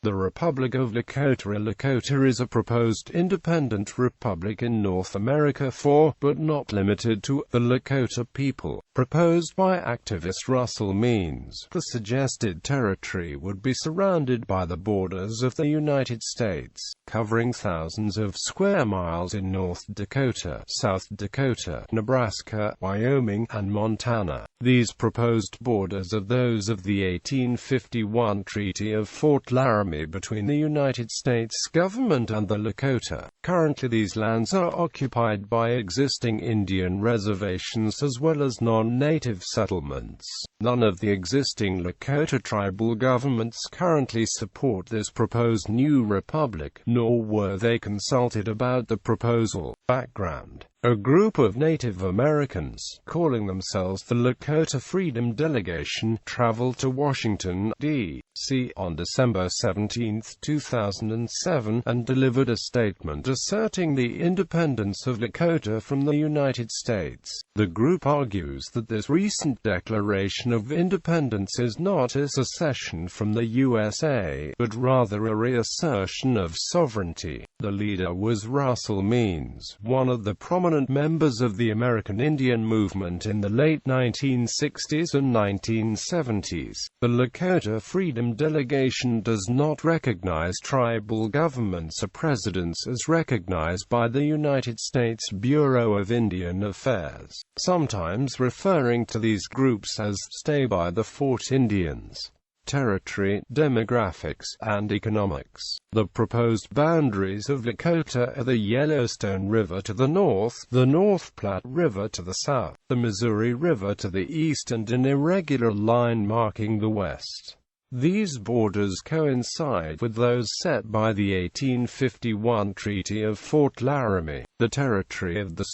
The Republic of Lakotah. Lakota is a proposed independent republic in North America for, but not limited to, the Lakota people. Proposed by activist Russell Means, the suggested territory would be surrounded by the borders of the United States, covering thousands of square miles in North Dakota, South Dakota, Nebraska, Wyoming, and Montana. These proposed borders are those of the 1851 Treaty of Fort Laramie between the United States government and the Lakota. Currently these lands are occupied by existing Indian reservations as well as non-native settlements. None of the existing Lakota tribal governments currently support this proposed new republic, nor were they consulted about the proposal. Background: a group of Native Americans, calling themselves the Lakota Freedom Delegation, traveled to Washington, D.C. on December 17, 2007, and delivered a statement asserting the independence of Lakota from the United States. The group argues that this recent declaration of independence is not a secession from the USA, but rather a reassertion of sovereignty. The leader was Russell Means, one of the prominent members of the American Indian movement in the late 1960s and 1970s. The Lakota Freedom Delegation does not recognize tribal governments or presidents as recognized by the United States Bureau of Indian Affairs, sometimes referring to these groups as Stay by the Fort Indians. Territory, demographics, and economics. The proposed boundaries of Lakota are the Yellowstone River to the north, the North Platte River to the south, the Missouri River to the east, and an irregular line marking the west. These borders coincide with those set by the 1851 Treaty of Fort Laramie, the territory of the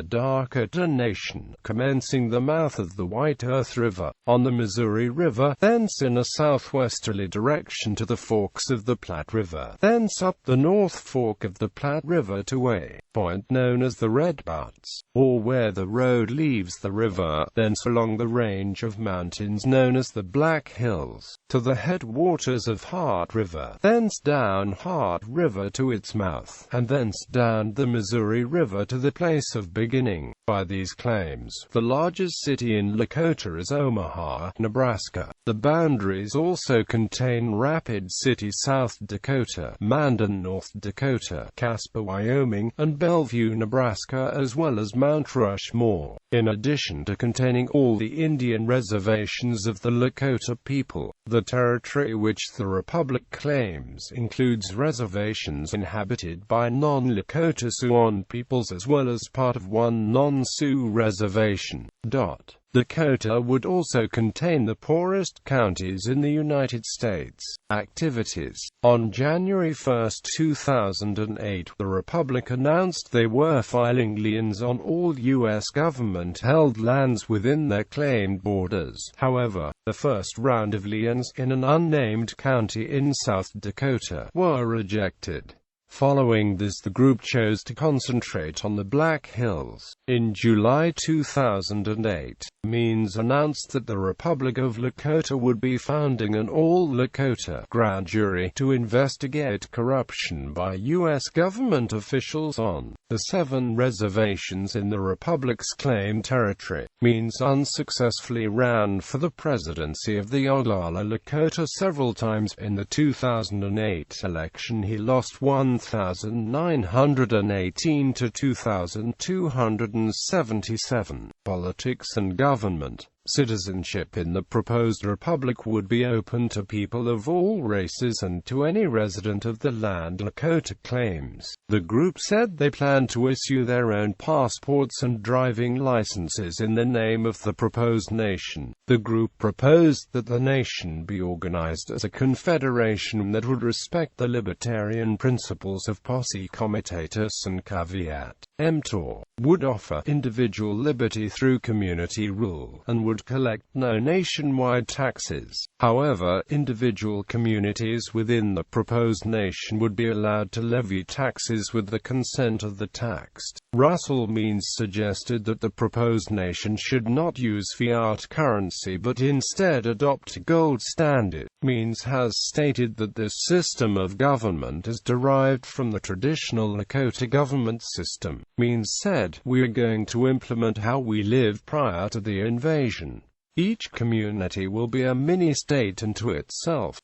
Dakota Nation, commencing the mouth of the White Earth River, on the Missouri River, thence in a southwesterly direction to the forks of the Platte River, thence up the North Fork of the Platte River to a point known as the Red Buttes, or where the road leaves the river, thence along the range of mountains known as the Black Hills, to the headwaters of Heart River, thence down Heart River to its mouth, and thence down the Missouri River to the place of beginning. By these claims, the largest city in Lakota is Omaha, Nebraska. The boundaries also contain Rapid City, South Dakota, Mandan, North Dakota, Casper, Wyoming, and Bellevue, Nebraska, as well as Mount Rushmore, in addition to containing all the Indian reservations of the Lakota people. The territory which the Republic claims includes reservations inhabited by non-Lakota Siouan peoples as well as part of one non-Sioux reservation. Dakota would also contain the poorest counties in the United States. Activities. On January 1, 2008, the Republic announced they were filing liens on all U.S. government-held lands within their claimed borders. However, the first round of liens, in an unnamed county in South Dakota, were rejected. Following this, the group chose to concentrate on the Black Hills. In July 2008, Means announced that the Republic of Lakota would be founding an all-Lakota grand jury to investigate corruption by U.S. government officials on the 7 reservations in the Republic's claimed territory. Means unsuccessfully ran for the presidency of the Oglala Lakota several times. In the 2008 election he lost 1,918 to 2,277. Politics and government. Citizenship in the proposed republic would be open to people of all races and to any resident of the land Lakota claims. The group said they plan to issue their own passports and driving licenses in the name of the proposed nation. The group proposed that the nation be organized as a confederation that would respect the libertarian principles of posse comitatus and caveat emptor, would offer individual liberty through community rule, and would would collect no nationwide taxes. However, individual communities within the proposed nation would be allowed to levy taxes with the consent of the taxed. Russell Means suggested that the proposed nation should not use fiat currency but instead adopt a gold standard. Means has stated that this system of government is derived from the traditional Lakota government system. Means said, "We are going to implement how we lived prior to the invasion. Each community will be a mini-state unto itself.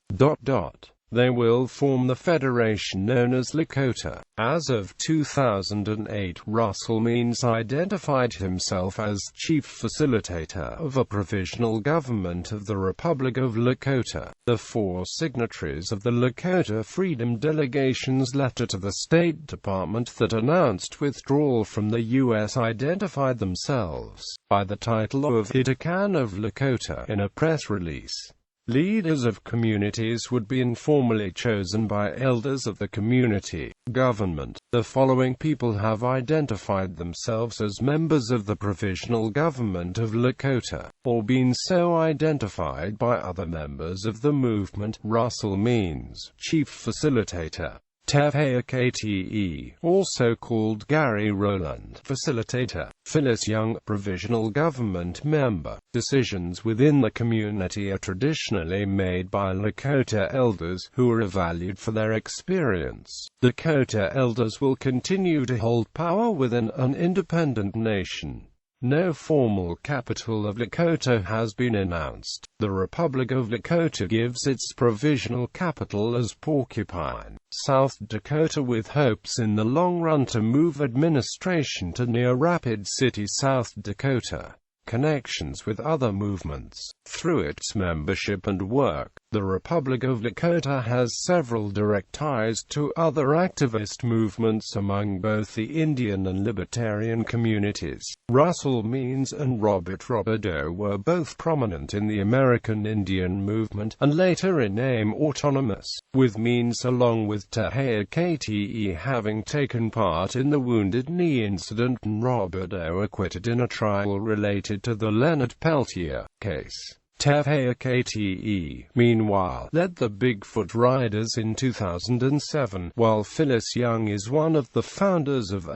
They will form the federation known as Lakota." As of 2008, Russell Means identified himself as chief facilitator of a provisional government of the Republic of Lakotah. The 4 signatories of the Lakota Freedom Delegation's letter to the State Department that announced withdrawal from the U.S. identified themselves by the title of Hitakan of Lakota in a press release. Leaders of communities would be informally chosen by elders of the community government. The following people have identified themselves as members of the provisional government of Lakota, or been so identified by other members of the movement. Russell Means, chief facilitator. Lakota, also called Gary Rowland, facilitator. Phyllis Young, provisional government member. Decisions within the community are traditionally made by Lakota elders, who are valued for their experience. Lakota elders will continue to hold power within an independent nation. No formal capital of Lakota has been announced. The Republic of Lakota gives its provisional capital as Porcupine, South Dakota, with hopes in the long run to move administration to near Rapid City, South Dakota. Connections with other movements. Through its membership and work, the Republic of Lakota has several direct ties to other activist movements among both the Indian and libertarian communities. Russell Means and Robert Robideau were both prominent in the American Indian movement, and later in name autonomous, with Means along with Lakota having taken part in the Wounded Knee incident, and Robideau acquitted in a trial related to the Leonard Peltier case. Lakota, meanwhile, led the Bigfoot Riders in 2007, while Phyllis Young is one of the founders of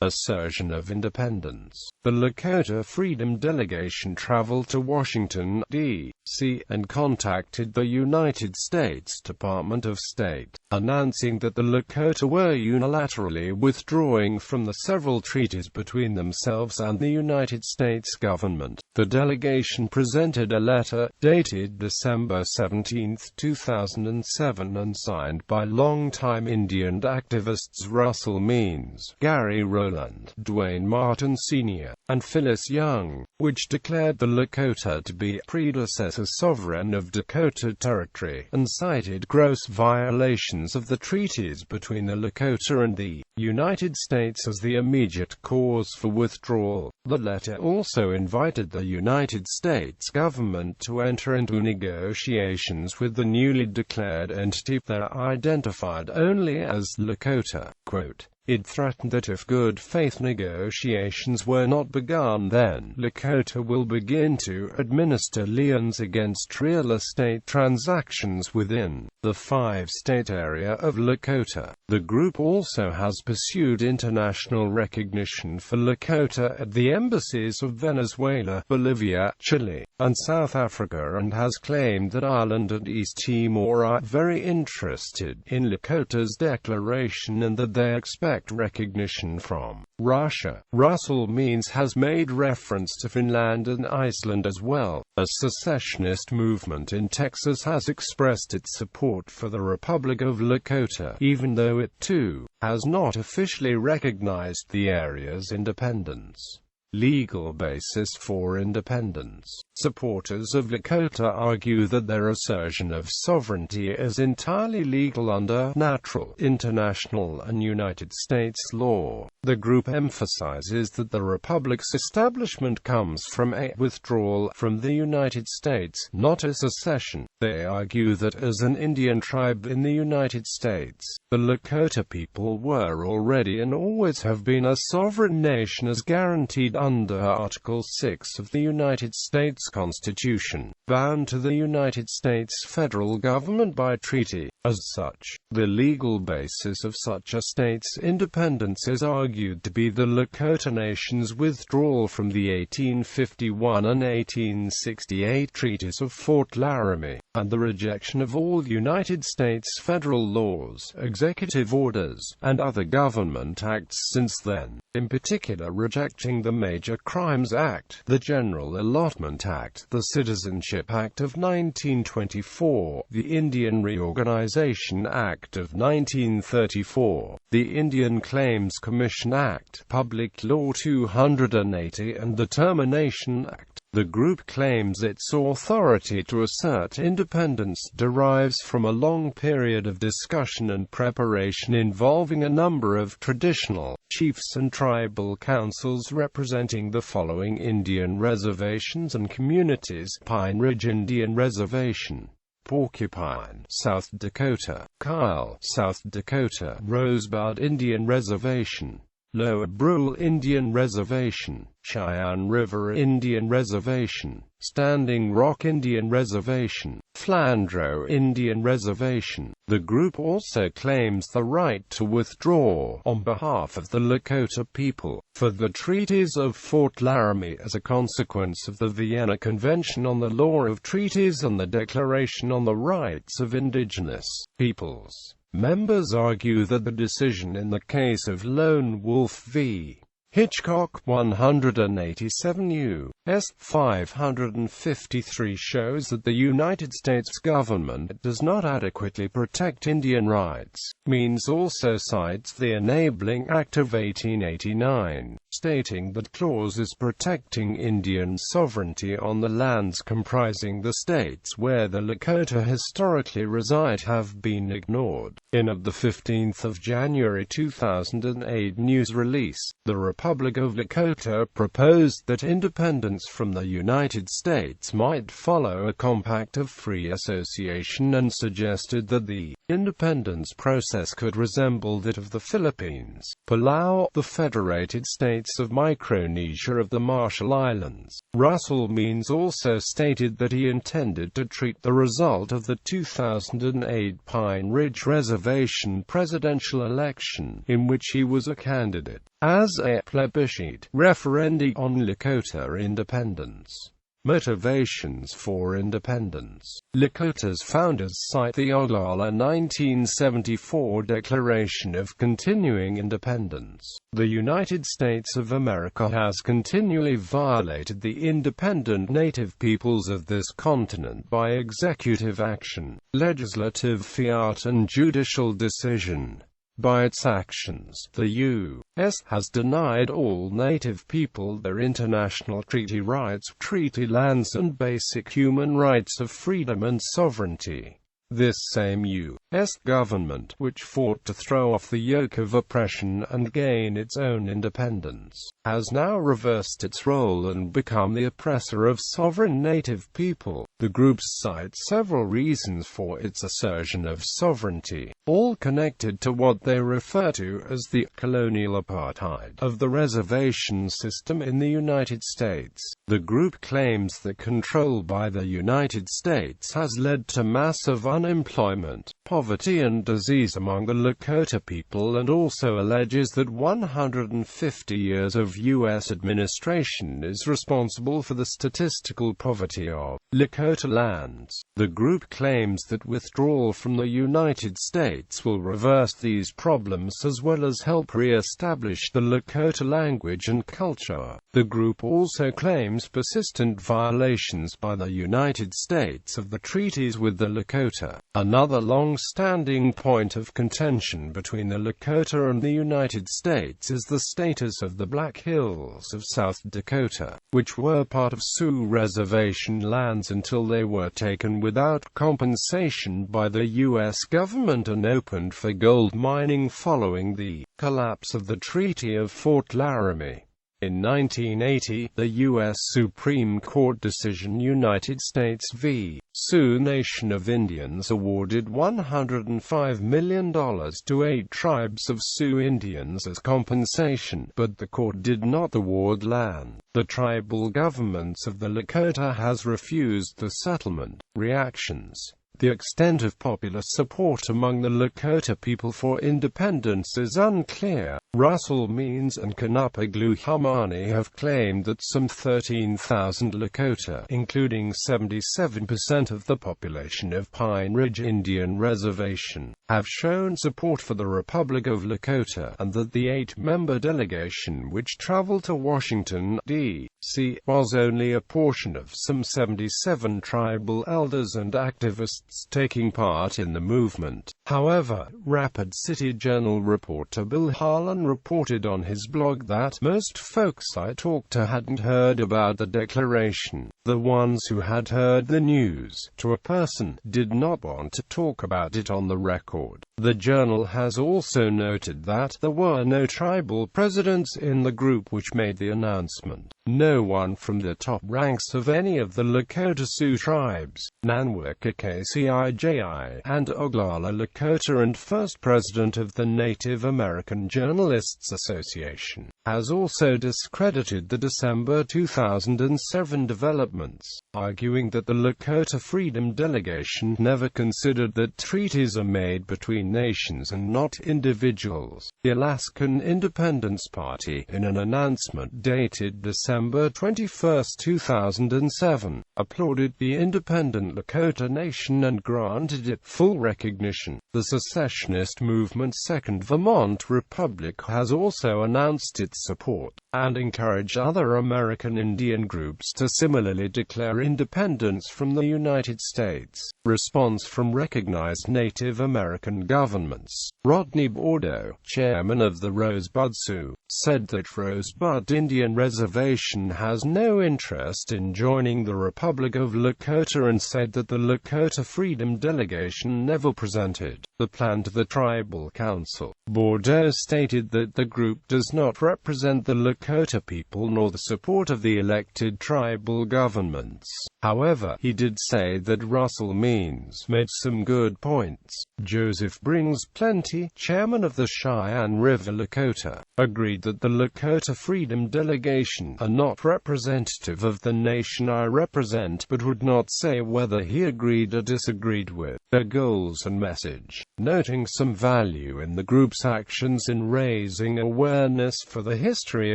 Assertion of Independence. The Lakota Freedom Delegation traveled to Washington, D.C., and contacted the United States Department of State, announcing that the Lakota were unilaterally withdrawing from the several treaties between themselves and the United States government. The delegation presented a letter, dated December 17, 2007 and signed by longtime Indian activists Russell Means, Gary Rowland, Dwayne Martin Sr., and Phyllis Young, which declared the Lakota to be predecessor sovereign of Dakota Territory, and cited gross violations of the treaties between the Lakota and the United States as the immediate cause for withdrawal. The letter also invited the United States government to enter into negotiations with the newly declared entity they identified only as Lakota. Quote, "It threatened that if good faith negotiations were not begun, then Lakota will begin to administer liens against real estate transactions within the 5-state area of Lakota." The group also has pursued international recognition for Lakota at the embassies of Venezuela, Bolivia, Chile, and South Africa, and has claimed that Ireland and East Timor are very interested in Lakota's declaration and that they expect recognition from Russia. Russell Means has made reference to Finland and Iceland as well. A secessionist movement in Texas has expressed its support for the Republic of Lakota, even though it too has not officially recognized the area's independence. Legal basis for independence. Supporters of Lakota argue that their assertion of sovereignty is entirely legal under natural, international, and United States law. The group emphasizes that the Republic's establishment comes from a withdrawal from the United States, not a secession. They argue that as an Indian tribe in the United States, the Lakota people were already and always have been a sovereign nation as guaranteed under Article 6 of the United States Constitution, bound to the United States federal government by treaty. As such, the legal basis of such a state's independence is argued to be the Lakota Nation's withdrawal from the 1851 and 1868 Treaties of Fort Laramie, and the rejection of all United States federal laws, executive orders, and other government acts since then, in particular rejecting the Major Crimes Act, the General Allotment Act, the Citizenship Act of 1924, the Indian Reorganization Act of 1934, the Indian Claims Commission Act, Public Law 280, and the Termination Act. The group claims its authority to assert independence derives from a long period of discussion and preparation involving a number of traditional chiefs and tribal councils representing the following Indian reservations and communities: Pine Ridge Indian Reservation, Porcupine, South Dakota; Kyle, South Dakota; Rosebud Indian Reservation, Lower Brule Indian Reservation, Cheyenne River Indian Reservation, Standing Rock Indian Reservation, Flandreau Indian Reservation. The group also claims the right to withdraw, on behalf of the Lakota people, for the Treaties of Fort Laramie as a consequence of the Vienna Convention on the Law of Treaties and the Declaration on the Rights of Indigenous Peoples. Members argue that the decision in the case of Lone Wolf v. Hitchcock 187 U.S. 553 shows that the United States government does not adequately protect Indian rights. Means also cites the Enabling Act of 1889, stating that clauses protecting Indian sovereignty on the lands comprising the states where the Lakota historically reside have been ignored. In the 15th of January 2008 news release, the Republic of Lakotah proposed that independence from the United States might follow a compact of free association and suggested that the independence process could resemble that of the Philippines, Palau, the Federated States of Micronesia of the Marshall Islands. Russell Means also stated that he intended to treat the result of the 2008 Pine Ridge Reservation presidential election, in which he was a candidate, as a plebiscite referendum on Lakota independence. Motivations for independence. Lakota's founders cite the Oglala 1974 Declaration of Continuing Independence. The United States of America has continually violated the independent native peoples of this continent by executive action, legislative fiat and judicial decision. By its actions, the U.S. has denied all native people their international treaty rights, treaty lands and basic human rights of freedom and sovereignty. This same U.S. government, which fought to throw off the yoke of oppression and gain its own independence, has now reversed its role and become the oppressor of sovereign native people. The group cites several reasons for its assertion of sovereignty, all connected to what they refer to as the colonial apartheid of the reservation system in the United States. The group claims that control by the United States has led to massive unemployment, poverty and disease among the Lakota people, and also alleges that 150 years of U.S. administration is responsible for the statistical poverty of Lakota lands. The group claims that withdrawal from the United States will reverse these problems as well as help re-establish the Lakota language and culture. The group also claims persistent violations by the United States of the treaties with the Lakota. Another long-standing point of contention between the Lakota and the United States is the status of the Black Hills of South Dakota, which were part of Sioux reservation lands until they were taken without compensation by the U.S. government and opened for gold mining following the collapse of the Treaty of Fort Laramie. In 1980, the U.S. Supreme Court decision United States v. Sioux Nation of Indians awarded $105 million to 8 tribes of Sioux Indians as compensation, but the court did not award land. The tribal governments of the Lakota has refused the settlement. Reactions. The extent of popular support among the Lakota people for independence is unclear. Russell Means and Kanapagluhamani have claimed that some 13,000 Lakota, including 77% of the population of Pine Ridge Indian Reservation, have shown support for the Republic of Lakota, and that the 8-member delegation which traveled to Washington, D.C., was only a portion of some 77 tribal elders and activists taking part in the movement. However, Rapid City Journal reporter Bill Harlan reported on his blog that most folks I talked to hadn't heard about the declaration. The ones who had heard the news, to a person, did not want to talk about it on the record. The Journal has also noted that there were no tribal presidents in the group which made the announcement. No one from the top ranks of any of the Lakota Sioux tribes, Nanwakakciji and Oglala Lakota and first president of the Native American Journalists Association, has also discredited the December 2007 developments, arguing that the Lakota Freedom Delegation never considered that treaties are made between nations and not individuals. The Alaskan Independence Party, in an announcement dated December 21, 2007, applauded the independent Lakota Nation and granted it full recognition. The secessionist movement's Second Vermont Republic has also announced its support, and encouraged other American Indian groups to similarly declare independence from the United States. Response from recognized Native American governments. Rodney Bordeaux, chairman of the Rosebud Sioux, said that Rosebud Indian Reservation has no interest in joining the Republic of Lakota and said that the Lakota Freedom Delegation never presented the plan to the Tribal Council. Bordeaux stated that the group does not represent the Lakota people nor the support of the elected tribal governments. However, he did say that Russell Means made some good points. Joseph Brings Plenty, chairman of the Cheyenne River Lakota, agreed that the Lakota Freedom Delegation are not representative of the nation I represent, but would not say whether he agreed or disagreed with their goals and message, noting some value in the group's actions in raising awareness for the history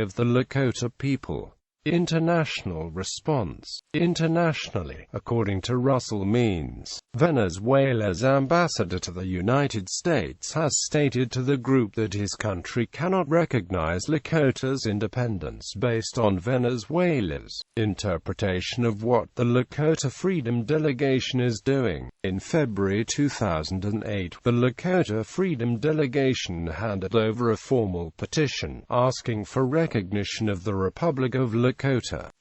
of the Lakota people. International response. Internationally, according to Russell Means, Venezuela's ambassador to the United States has stated to the group that his country cannot recognize Lakota's independence based on Venezuela's interpretation of what the Lakota Freedom Delegation is doing. In February 2008, the Lakota Freedom Delegation handed over a formal petition asking for recognition of the Republic of Lakota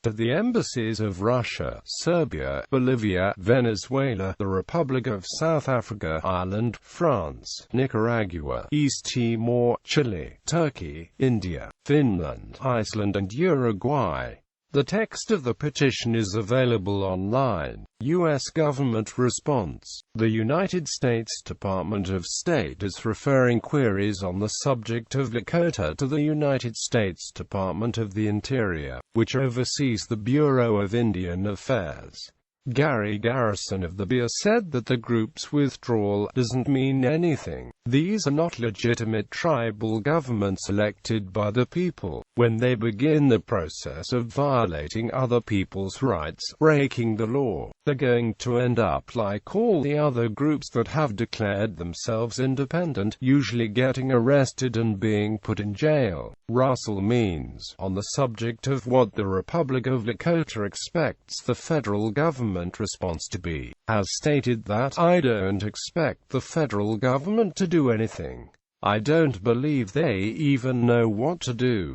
to the embassies of Russia, Serbia, Bolivia, Venezuela, the Republic of South Africa, Ireland, France, Nicaragua, East Timor, Chile, Turkey, India, Finland, Iceland and Uruguay. The text of the petition is available online. U.S. government response. The United States Department of State is referring queries on the subject of Lakota to the United States Department of the Interior, which oversees the Bureau of Indian Affairs. Gary Garrison of the BIA said that the group's withdrawal doesn't mean anything. These are not legitimate tribal governments elected by the people. When they begin the process of violating other people's rights, breaking the law, they're going to end up like all the other groups that have declared themselves independent, usually getting arrested and being put in jail. Russell Means, on the subject of what the Republic of Lakota expects the federal government response to be, has stated that, "I don't expect the federal government to do anything. I don't believe they even know what to do.